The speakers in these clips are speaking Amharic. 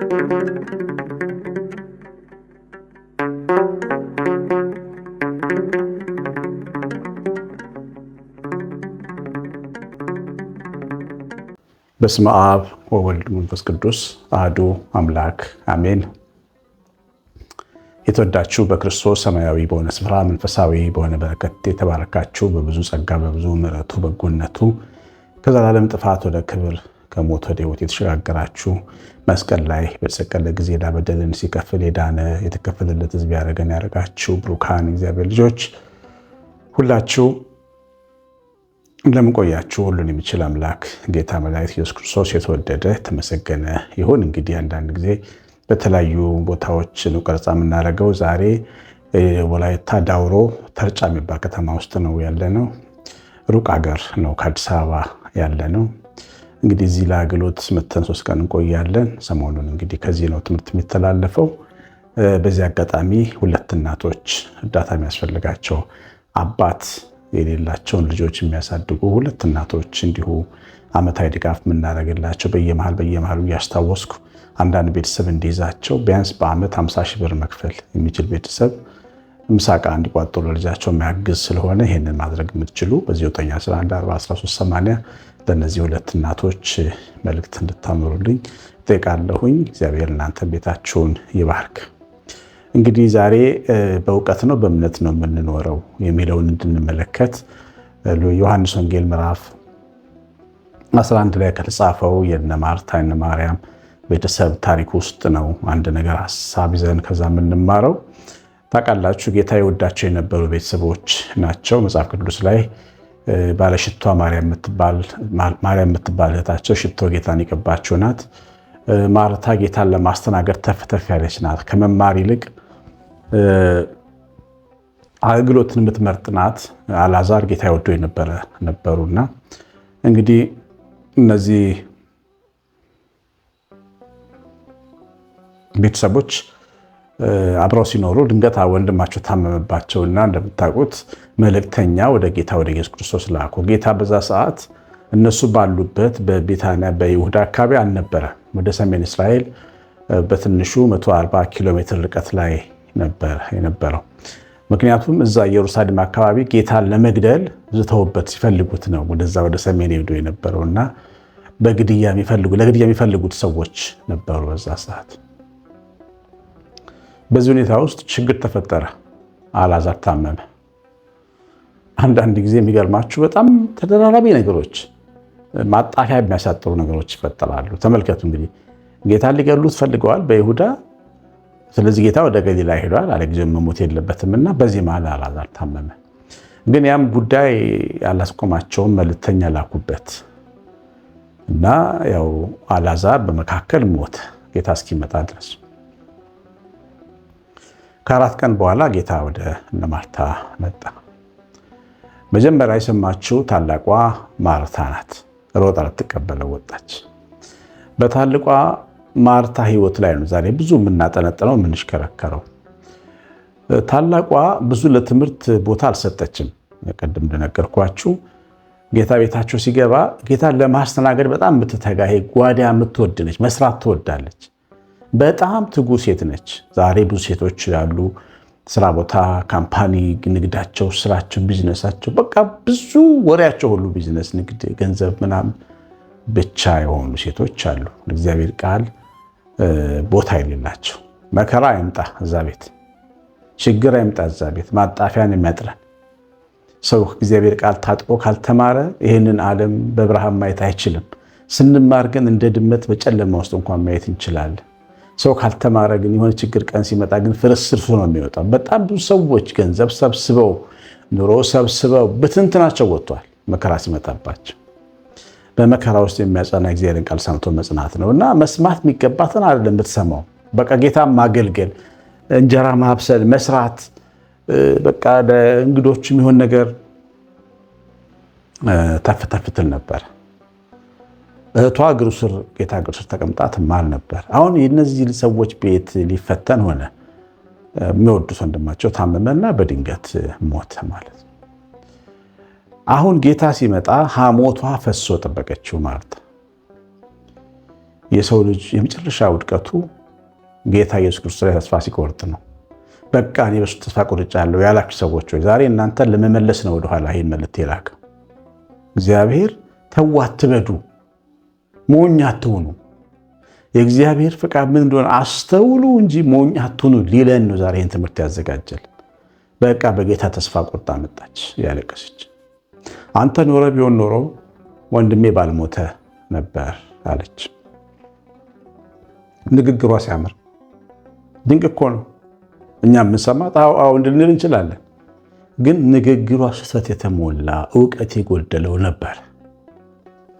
በስመ አብ ወወልድ ወመንፈስ ቅዱስ አሐዱ አምላክ አሜን። የተወዳችሁ በክርስቶስ ሰማያዊ በሆነ ስፍራ መንፈሳዊ በሆነ በረከት የተባረካችሁ በብዙ ጸጋ በብዙ ምሕረቱ በጎነቱ ከዘላለም ጥፋት ወደ ክብር ከሞት ወደ ሕይወት የተሸጋገራችሁ መስቀል ላይ በተሰቀለ ጊዜ ዕዳ በደልን ሲከፍል የዳነ የተከፈለለት ሕዝብ ያደረገን ያደረጋችሁ ብሩካን እግዚአብሔር ልጆች ሁላችሁ እንደምን ቆያችሁ? ሁሉን የሚችል አምላክ ጌታ መድኃኒት ኢየሱስ ክርስቶስ የተወደደ የተመሰገነ ይሁን። እንግዲህ አንዳንድ ጊዜ በተለያዩ ቦታዎች ነው ቀረጻ የምናደርገው። ዛሬ ወላይታ ዳውሮ ተርጫ የሚባል ከተማ ውስጥ ነው ያለነው። ሩቅ ሀገር ነው ከአዲስ አበባ ያለነው። እንግዲህ እዚህ ለአገልግሎት መተን 3 ቀን እንቆያለን። ሰሞኑን እንግዲህ ከዚህ ነው ትምህርት የሚተላለፈው። በዚህ አጋጣሚ 2 እናቶች እርዳታ የሚያስፈልጋቸው አባት የሌላቸውን ልጆች የሚያሳድጉ 2 እናቶች እንዲሁ ዓመታዊ ድጋፍ የምናደርግላቸው በየመሃሉ እያስታወስኩ አንዳንድ ቤተሰብ እንዲይዛቸው ቢያንስ በዓመት 50 ሺህ ብር መክፈል የሚችል ቤተሰብ ምሳቃ እንዲቋጠሩ ለልጃቸው የሚያግዝ ስለሆነ ይህንን ማድረግ የምትችሉ በዚህ 9114138 ለእነዚህ 2 እናቶች መልእክት እንድታምሩልኝ ጠይቃለሁኝ። እግዚአብሔር እናንተ ቤታችሁን ይባርክ። እንግዲህ ዛሬ በእውቀት ነው በእምነት ነው የምንኖረው የሚለውን እንድንመለከት ዮሐንስ ወንጌል ምዕራፍ 11 ላይ ከተጻፈው የነ ማርታ የነ ማርያም ቤተሰብ ታሪክ ውስጥ ነው አንድ ነገር ሐሳብ ይዘን ከዛ የምንማረው። ታውቃላችሁ ጌታ የወዳቸው የነበሩ ቤተሰቦች ናቸው። መጽሐፍ ቅዱስ ላይ ባለሽቷ ማርያም የምትባል እህታቸው ሽቶ ጌታን የቀባችው ናት። ማርታ ጌታን ለማስተናገድ ተፍተፍ ያለች ናት። ከመማር ይልቅ አገልግሎትን የምትመርጥ ናት። አልዓዛር ጌታ ይወደው ነበሩና እንግዲህ እነዚህ ቤተሰቦች አብረው ሲኖሩ ድንገት ወንድማቸው ታመመባቸውና እንደምታውቁት መልእክተኛ ወደ ጌታ ወደ ኢየሱስ ክርስቶስ ላኩ። ጌታ በዛ ሰዓት እነሱ ባሉበት በቤታንያ በይሁዳ አካባቢ አልነበረ። ወደ ሰሜን እስራኤል በትንሹ 140 ኪሎ ሜትር ርቀት ላይ ነበር የነበረው። ምክንያቱም እዛ ኢየሩሳሌም አካባቢ ጌታን ለመግደል ዝተውበት ሲፈልጉት ነው ወደዛ ወደ ሰሜን ሄዶ የነበረውና ለግድያ የሚፈልጉት ሰዎች ነበሩ በዛ ሰዓት። በዚህ ሁኔታ ውስጥ ችግር ተፈጠረ። አልዓዛር ታመመ። አንዳንድ ጊዜ የሚገርማችሁ በጣም ተደራራቢ ነገሮች ማጣፊያ የሚያሳጥሩ ነገሮች ይፈጠራሉ። ተመልከቱ እንግዲህ ጌታን ሊገሉት ፈልገዋል በይሁዳ። ስለዚህ ጌታ ወደ ገሊላ ሄዷል። አለጊዜው መሞት የለበትምና በዚህ መሃል አልዓዛር ታመመ። ግን ያም ጉዳይ ያላስቆማቸውን መልእክተኛ ላኩበት እና ያው አልዓዛር በመካከል ሞተ ጌታ እስኪመጣ ድረስ። ከ4 ቀን በኋላ ጌታ ወደ እነ ማርታ መጣ። መጀመሪያ የሰማችው ታላቋ ማርታ ናት። ሮጣ ልትቀበለው ወጣች። በታላቋ ማርታ ሕይወት ላይ ነው ዛሬ ብዙ የምናጠነጥነው የምንሽከረከረው። ታላቋ ብዙ ለትምህርት ቦታ አልሰጠችም። ቅድም እንደነገርኳችሁ ጌታ ቤታቸው ሲገባ ጌታን ለማስተናገድ በጣም የምትተጋ ጓዳ የምትወድ ነች። መስራት ትወዳለች። በጣም ትጉ ሴት ነች። ዛሬ ብዙ ሴቶች ያሉ ስራ ቦታ፣ ካምፓኒ፣ ንግዳቸው፣ ስራቸው፣ ቢዝነሳቸው በቃ ብዙ ወሬያቸው ሁሉ ቢዝነስ፣ ንግድ፣ ገንዘብ ምናምን ብቻ የሆኑ ሴቶች አሉ። ለእግዚአብሔር ቃል ቦታ የሌላቸው። መከራ አይምጣ እዛ ቤት፣ ችግር አይምጣ እዛ ቤት፣ ማጣፊያን የሚያጥረን ሰው እግዚአብሔር ቃል ታጥቆ ካልተማረ ይህንን ዓለም በብርሃን ማየት አይችልም። ስንማር ግን እንደ ድመት በጨለማ ውስጥ እንኳን ማየት እንችላለን። ሰው ካልተማረ ግን የሆነ ችግር ቀን ሲመጣ ግን ፍርስርሱ ነው የሚወጣው። በጣም ብዙ ሰዎች ገንዘብ ሰብስበው ኑሮ ሰብስበው በትንትናቸው ወጥቷል መከራ ሲመጣባቸው። በመከራ ውስጥ የሚያጸና እግዚአብሔርን ቃል ሰምቶ መጽናት ነው እና መስማት የሚገባትን አይደለም የምትሰማው። በቃ ጌታን ማገልገል፣ እንጀራ ማብሰል፣ መስራት፣ በቃ ለእንግዶች የሚሆን ነገር ተፍተፍትል ነበር። እህቷ ጌታ እግሩ ስር ተቀምጣ ትማር ነበር። አሁን የእነዚህ ሰዎች ቤት ሊፈተን ሆነ። የሚወዱት ወንድማቸው ታመመና በድንገት ሞተ ማለት ነው። አሁን ጌታ ሲመጣ ሐሞቷ ፈሶ ጠበቀችው ማርታ። የሰው ልጅ የመጨረሻ ውድቀቱ ጌታ ኢየሱስ ክርስቶስ ላይ ተስፋ ሲቆርጥ ነው። በቃ እኔ በሱ ተስፋ ቆርጫለሁ ያላችሁ ሰዎች ሆይ ዛሬ እናንተን ለመመለስ ነው ወደኋላ ይህን መልእክት የላከው። እግዚአብሔር ተው አትበዱ፣ ሞኝ አትሁኑ፣ የእግዚአብሔር ፈቃድ ምን እንደሆነ አስተውሉ እንጂ ሞኝ አትሁኑ ሊለን ነው ዛሬ ይህን ትምህርት ያዘጋጀል። በቃ በጌታ ተስፋ ቆርጣ መጣች ያለቀሰች። አንተ ኖረ ቢሆን ኖሮ ወንድሜ ባልሞተ ነበር አለች። ንግግሯ ሲያምር ድንቅ እኮ ነው። እኛ የምንሰማት አዎ እንድንል እንችላለን፣ ግን ንግግሯ ስህተት የተሞላ እውቀት የጎደለው ነበር።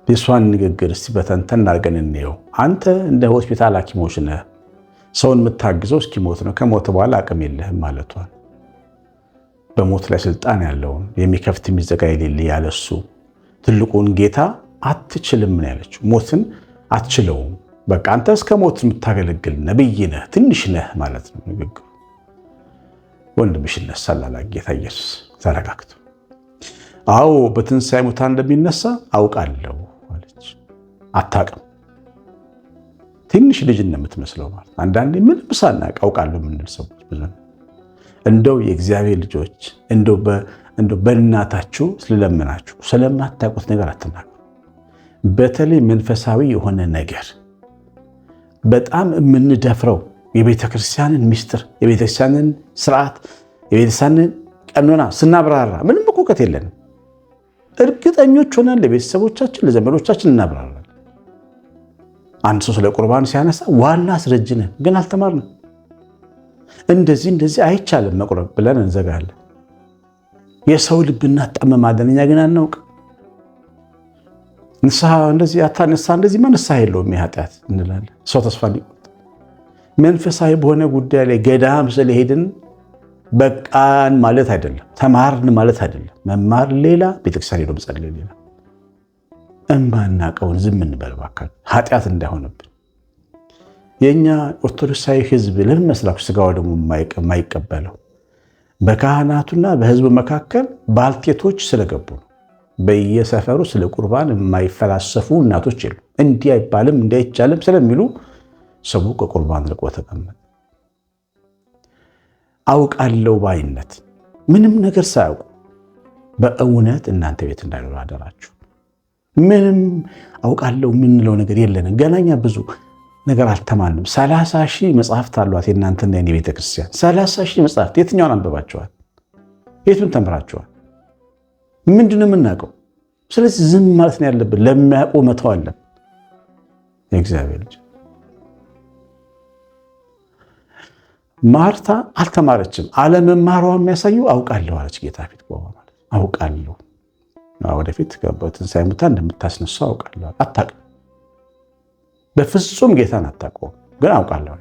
የሷን ንግግር እስቲ በተንተን አድርገን እንየው። አንተ እንደ ሆስፒታል ሐኪሞች ነህ፣ ሰውን የምታግዘው እስኪሞት ነው፣ ከሞት በኋላ አቅም የለህም ማለቷን፣ በሞት ላይ ስልጣን ያለውን የሚከፍት የሚዘጋ የሌለ ያለሱ ትልቁን ጌታ አትችልም ነው ያለችው። ሞትን አትችለውም። በቃ አንተ እስከ ሞት የምታገለግል ነብይ ነህ፣ ትንሽ ነህ ማለት ነው ንግግሩ። ወንድምሽ ይነሳል አለ ጌታ ኢየሱስ ተረጋግቶ። አዎ በትንሣኤ ሙታን እንደሚነሳ አውቃለሁ አለች። አታውቅም። ትንሽ ልጅ እንደምትመስለው ማለት አንዳንዴ ምንም ሳናውቅ አውቃለሁ የምንል ሰዎች ብዙ ነው። እንደው የእግዚአብሔር ልጆች እንደው በእናታችሁ ስለለመናችሁ ስለማታውቁት ነገር አትናገሩ። በተለይ መንፈሳዊ የሆነ ነገር በጣም የምንደፍረው የቤተክርስቲያንን ምስጢር፣ የቤተክርስቲያንን ስርዓት፣ የቤተክርስቲያንን ቀኖና ስናብራራ ምንም እውቀት የለንም። እርግጠኞች ሆነን ለቤተሰቦቻችን ለዘመዶቻችን እናብራራለን። አንድ ሰው ስለ ቁርባን ሲያነሳ ዋና አስረጅ ነን፣ ግን አልተማርንም። እንደዚህ አይቻልም መቁረብ ብለን እንዘጋለን። የሰው ልብ እናጣመማለን፣ እኛ ግን አናውቅ። ንስሐ እንደዚህ አታነሳ እንደዚህ ንስሐ የለውም የኃጢአት እንላለን። ሰው ተስፋ ሊቆርጥ መንፈሳዊ በሆነ ጉዳይ ላይ ገዳም ስለሄድን በቃን ማለት አይደለም፣ ተማርን ማለት አይደለም። መማር ሌላ፣ ቤተክርስቲያን ሄዶ መጸለይ ሌላ። እማናቀውን ዝም እንበል እባክህ፣ ኃጢአት እንዳይሆንብን። የኛ ኦርቶዶክሳዊ ሕዝብ ለምን መስላችሁ ስጋው ደግሞ የማይቀበለው? በካህናቱና በሕዝቡ መካከል ባልቴቶች ስለገቡ ነው። በየሰፈሩ ስለ ቁርባን የማይፈላሰፉ እናቶች የሉ። እንዲህ አይባልም እንዲህ አይቻልም ስለሚሉ ሰው ከቁርባን ርቆ ተቀመጠ። አውቃለሁ ባይነት ምንም ነገር ሳያውቁ በእውነት እናንተ ቤት እንዳይኖር አደራችሁ። ምንም አውቃለሁ የምንለው ነገር የለንም። ገናኛ ብዙ ነገር አልተማንም። 30 ሺህ መጽሐፍት አሏት የእናንተና የኔ ቤተክርስቲያን። 30 ሺህ መጽሐፍት የትኛውን አንበባቸዋል? የቱን ተምራቸዋል? ምንድነው የምናውቀው? ስለዚህ ዝም ማለት ነው ያለብን። ለሚያውቁ መተው አለን። የእግዚአብሔር ልጅ ማርታ አልተማረችም። አለመማሯ የሚያሳየው አውቃለሁ አለች። ጌታ ፊት ቆማ ማለት አውቃለሁ፣ ወደፊት በትንሣኤ ሙታን እንደምታስነሳው አውቃለሁ። አታውቅም፣ በፍጹም ጌታን አታውቀውም፣ ግን አውቃለሁ።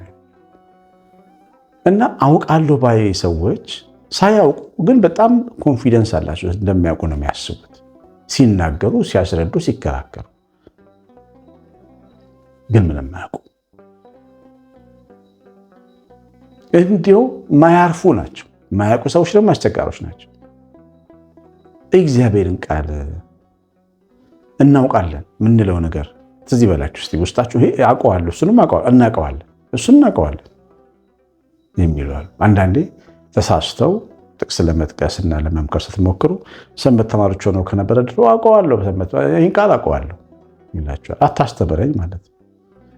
እና አውቃለሁ ባይ ሰዎች ሳያውቁ ግን በጣም ኮንፊደንስ አላቸው፣ እንደሚያውቁ ነው የሚያስቡት። ሲናገሩ፣ ሲያስረዱ፣ ሲከራከሩ ግን ምንም አያውቁ። እንዲሁ ማያርፉ ናቸው። ማያውቁ ሰዎች ደግሞ አስቸጋሪዎች ናቸው። እግዚአብሔርን ቃል እናውቃለን የምንለው ነገር ትዝ ይበላችሁ እስቲ ውስጣችሁ። ይሄ አውቀዋለሁ፣ እሱንም እናውቀዋለን፣ እሱን እናውቀዋለን የሚሉ አሉ። አንዳንዴ ተሳስተው ጥቅስ ለመጥቀስና ለመምከር ስትሞክሩ ሰንበት ተማሪዎች ሆነው ከነበረ ድሮ አውቀዋለሁ፣ ይህን ቃል አውቀዋለሁ ይላቸዋል። አታስተምረኝ ማለት ነው።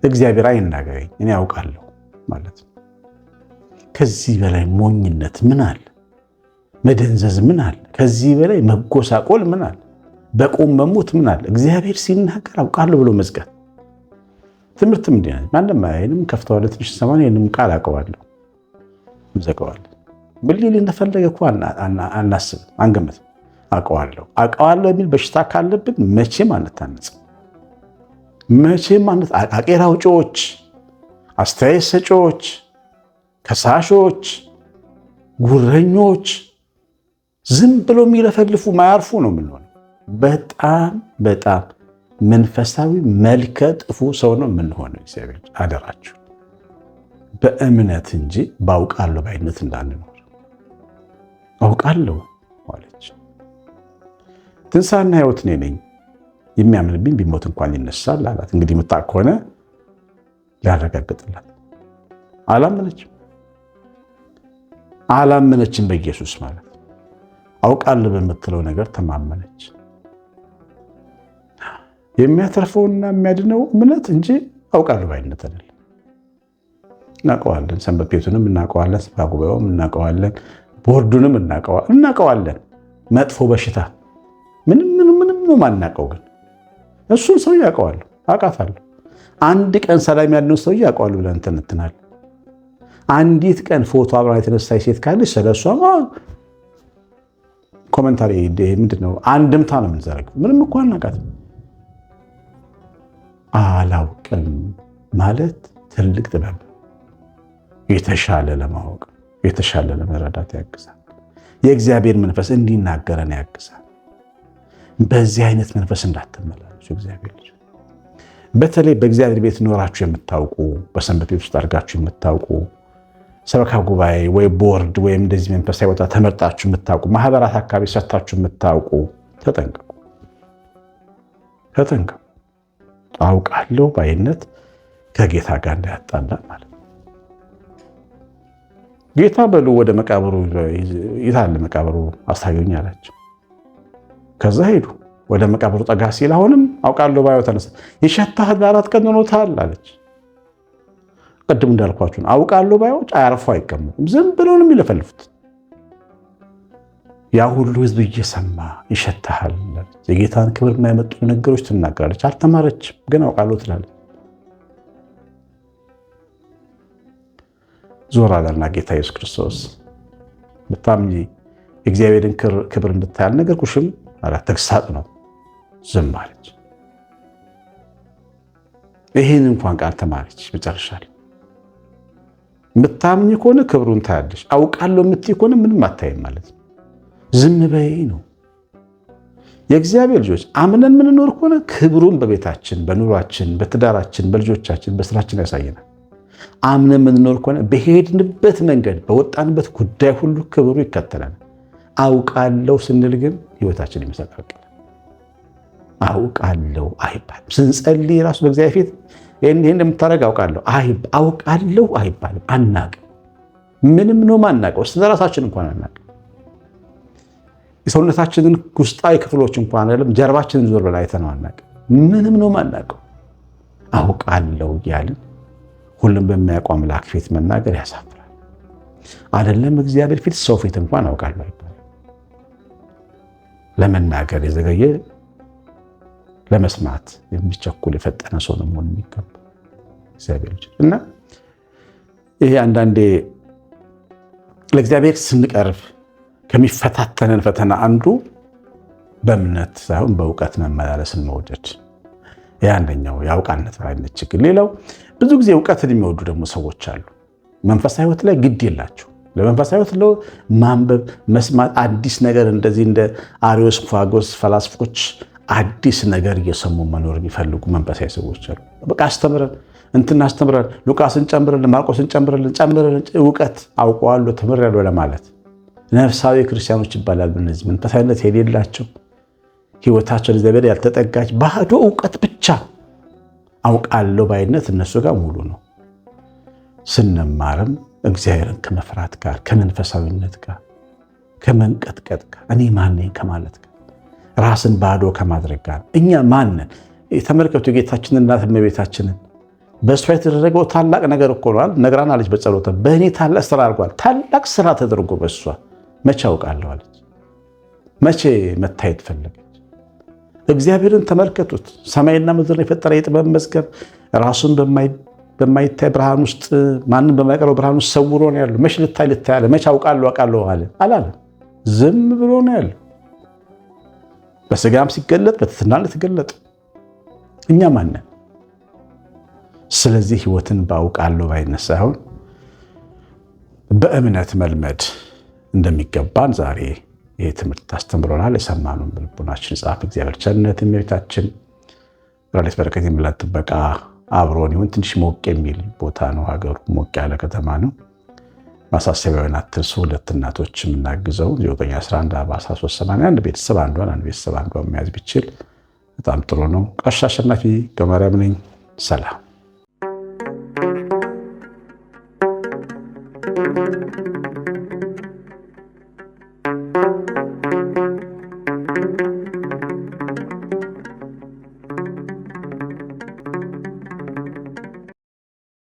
እግዚአብሔር አይናገረኝ፣ እኔ አውቃለሁ ማለት ነው። ከዚህ በላይ ሞኝነት ምን አለ? መደንዘዝ ምን አለ? ከዚህ በላይ መጎሳቆል ምን አለ? በቁም መሞት ምን አለ? እግዚአብሔር ሲናገር አውቃለሁ ብሎ መዝጋት። ትምህርትም እንዲህ ነው። ማንም አይንም ከፍተዋለ ትንሽ ሰማን ይሄንም ቃል አውቀዋለሁ እንዘጋዋለን። ብሊል እንደፈለገ እኮ አናስብም፣ አንገምትም። አውቀዋለሁ የሚል በሽታ ካለብን መቼም አንታነጽም። መቼም አቄራ አውጪዎች፣ አስተያየት ሰጪዎች፣ ከሳሾች፣ ጉረኞች፣ ዝም ብሎ የሚለፈልፉ ማያርፉ ነው የምንሆነው። በጣም መንፈሳዊ መልከ ጥፉ ሰው ነው የምንሆነው። እግዚአብሔር አደራችሁ በእምነት እንጂ ባውቃለሁ ባይነት እንዳንኖር። አውቃለሁ አለች። ትንሣኤና ሕይወት እኔ ነኝ፣ የሚያምንብኝ ቢሞት እንኳን ይነሳል አላት። እንግዲህ የምታውቅ ከሆነ ሊያረጋግጥላት አላመነችም በኢየሱስ ማለት አውቃለሁ በምትለው ነገር ተማመነች። የሚያተርፈውና የሚያድነው እምነት እንጂ አውቃለሁ ባይነት አይደለም። እናውቀዋለን፣ ሰንበት ቤቱንም እናውቀዋለን፣ ስብከተ ጉባኤውም እናውቀዋለን፣ ቦርዱንም እናውቀዋለን። መጥፎ በሽታ ምንም ነው ማናውቀው፣ ግን እሱን ሰው ያውቀዋለሁ፣ አውቃታለሁ። አንድ ቀን ሰላም ያለውን ሰው ያውቀዋለሁ ብለን እንትናል። አንዲት ቀን ፎቶ አብራ የተነሳች ሴት ካለች ስለሷ ኮሜንታሪ ምንድነው አንድምታ ነው የምንዘረገው። ምንም እኮ አናውቃትም። አላውቅም ማለት ትልቅ ጥበብ፣ የተሻለ ለማወቅ የተሻለ ለመረዳት ያግዛል። የእግዚአብሔር መንፈስ እንዲናገረን ያግዛል። በዚህ አይነት መንፈስ እንዳትመላለሱ እግዚአብሔር ልጅ። በተለይ በእግዚአብሔር ቤት ኖራችሁ የምታውቁ፣ በሰንበት ቤት ውስጥ አድርጋችሁ የምታውቁ፣ ሰበካ ጉባኤ ወይ ቦርድ ወይም እንደዚህ መንፈሳዊ ቦታ ተመርጣችሁ የምታውቁ፣ ማህበራት አካባቢ ሰታችሁ የምታውቁ ተጠንቀቁ። አውቃለሁ ባይነት ከጌታ ጋር እንዳያጣላ ማለት ነው። ጌታ በሉ ወደ መቃብሩ ይታል መቃብሩ አሳዩኝ አላቸው። ከዛ ሄዱ። ወደ መቃብሩ ጠጋ ሲል አሁንም አውቃለሁ ባዩ ተነሳ። ይሸታል 4 ቀን ሆኖታል አለች። ቅድም እንዳልኳችሁ አውቃለሁ ባዮች አያርፉ አይቀመጡም። ዝም ብለው ነው የሚለፈልፉት። ያ ሁሉ ህዝብ እየሰማ ይሸታል። የጌታን ክብር የማይመጡ ነገሮች ትናገራለች። አልተማረችም፣ ግን አውቃለሁ ትላለች። ዞር አለና ጌታ ኢየሱስ ክርስቶስ ብታምኚ የእግዚአብሔርን ክብር እንድታይ አልነገርኩሽም? አላት። ተግሳጽ ነው። ዝም አለች። ይህን እንኳን ቃል ተማረች። መጨረሻ ላይ ብታምኚ ከሆነ ክብሩን ታያለሽ፣ አውቃለሁ የምትይ ከሆነ ምንም አታይም ማለት ነው። ዝም በይ ነው። የእግዚአብሔር ልጆች አምነን የምንኖር ከሆነ ክብሩን በቤታችን፣ በኑሯችን፣ በትዳራችን፣ በልጆቻችን፣ በስራችን ያሳየናል። አምነን የምንኖር ከሆነ በሄድንበት መንገድ፣ በወጣንበት ጉዳይ ሁሉ ክብሩ ይከተላል። አውቃለሁ ስንል ግን ህይወታችን ይመሰቃቀላል። አውቃለሁ አይባልም። ስንጸልይ ራሱ በእግዚአብሔር ፊት ይሄን እንደምታደርግ አውቃለሁ አይባልም። አናቅም። ምንም ነው ማናቀው። ስለራሳችን እንኳን አናቅም። የሰውነታችንን ውስጣዊ ክፍሎች እንኳን አይደለም ጀርባችንን ዞር ብለን አይተነው አናቅም። ምንም ነው ማናቀው። አውቃለሁ እያልን ሁሉም በሚያውቀው አምላክ ፊት መናገር ያሳፍራል። አይደለም እግዚአብሔር ፊት፣ ሰው ፊት እንኳን አውቃለሁ አይባልም። ለመናገር የዘገየ ለመስማት የሚቸኩል የፈጠነ ሰው ነው መሆን የሚገባ እግዚአብሔር ልጅ እና ይሄ አንዳንዴ ለእግዚአብሔር ስንቀርብ ከሚፈታተነን ፈተና አንዱ በእምነት ሳይሆን በእውቀት መመላለስን መውደድ። ይህ አንደኛው የአውቃነት አይነት ችግር። ሌላው ብዙ ጊዜ እውቀትን የሚወዱ ደግሞ ሰዎች አሉ። መንፈሳዊ ሕይወት ላይ ግድ የላቸው። ለመንፈሳዊ ሕይወት ማንበብ፣ መስማት፣ አዲስ ነገር እንደዚህ እንደ አሪዮስፋጎስ ፈላስፎች አዲስ ነገር እየሰሙ መኖር የሚፈልጉ መንፈሳዊ ሰዎች አሉ። በቃ አስተምረን አስተምረን ሉቃስን ጨምረን ማርቆስን ጨምረን እውቀት አውቀዋለሁ ተምሬያለሁ ለማለት ነፍሳዊ ክርስቲያኖች ይባላሉ። እነዚህ መንፈሳዊነት የሌላቸው ህይወታቸው ለእግዚአብሔር ያልተጠጋች ባዶ እውቀት ብቻ አውቃለሁ ባይነት እነሱ ጋር ሙሉ ነው። ስንማርም እግዚአብሔርን ከመፍራት ጋር፣ ከመንፈሳዊነት ጋር፣ ከመንቀጥቀጥ ጋር፣ እኔ ማን ነኝ ከማለት ጋር፣ ራስን ባዶ ከማድረግ ጋር እኛ ማንን ተመልከቱ። ጌታችንን እናት እመቤታችንን በእሷ የተደረገው ታላቅ ነገር እኮ ነው። ነግራናለች በጸሎቷ በእኔ ታላቅ ስራ አድርጓል። ታላቅ ስራ ተደርጎ በእሷ መቼ አውቃለሁ አለች። መቼ መታየት ፈለገች? እግዚአብሔርን ተመልከቱት። ሰማይና ምድር የፈጠረ የጥበብ መዝገብ ራሱን በማይታይ ብርሃን ውስጥ ማንም በማይቀረው ብርሃን ውስጥ ሰውሮ ነው ያለው። መቼ ልታይ አለ? መቼ አውቃለሁ አለ አላለም። ዝም ብሎ ነው ያለው። በስጋም ሲገለጥ በትሕትና ተገለጠ። እኛ ማንን? ስለዚህ ህይወትን ባውቃለሁ ባይነት ሳይሆን በእምነት መልመድ እንደሚገባን ዛሬ ይህ ትምህርት ታስተምሮናል። የሰማነውን በልቦናችን ጻፍ። እግዚአብሔር ቸርነት፣ እመቤታችን ረድኤት በረከት፣ የምሕረት ጥበቃ አብሮን ይሁን። ትንሽ ሞቅ የሚል ቦታ ነው፣ ሀገሩ ሞቅ ያለ ከተማ ነው። ማሳሰቢያውን አትርሱ። 2 እናቶች የምናግዘው 9114381 ቤተሰብ አንዷን መያዝ ቢችል በጣም ጥሩ ነው። ቀሲስ አሸናፊ ገብረማርያም ነኝ። ሰላም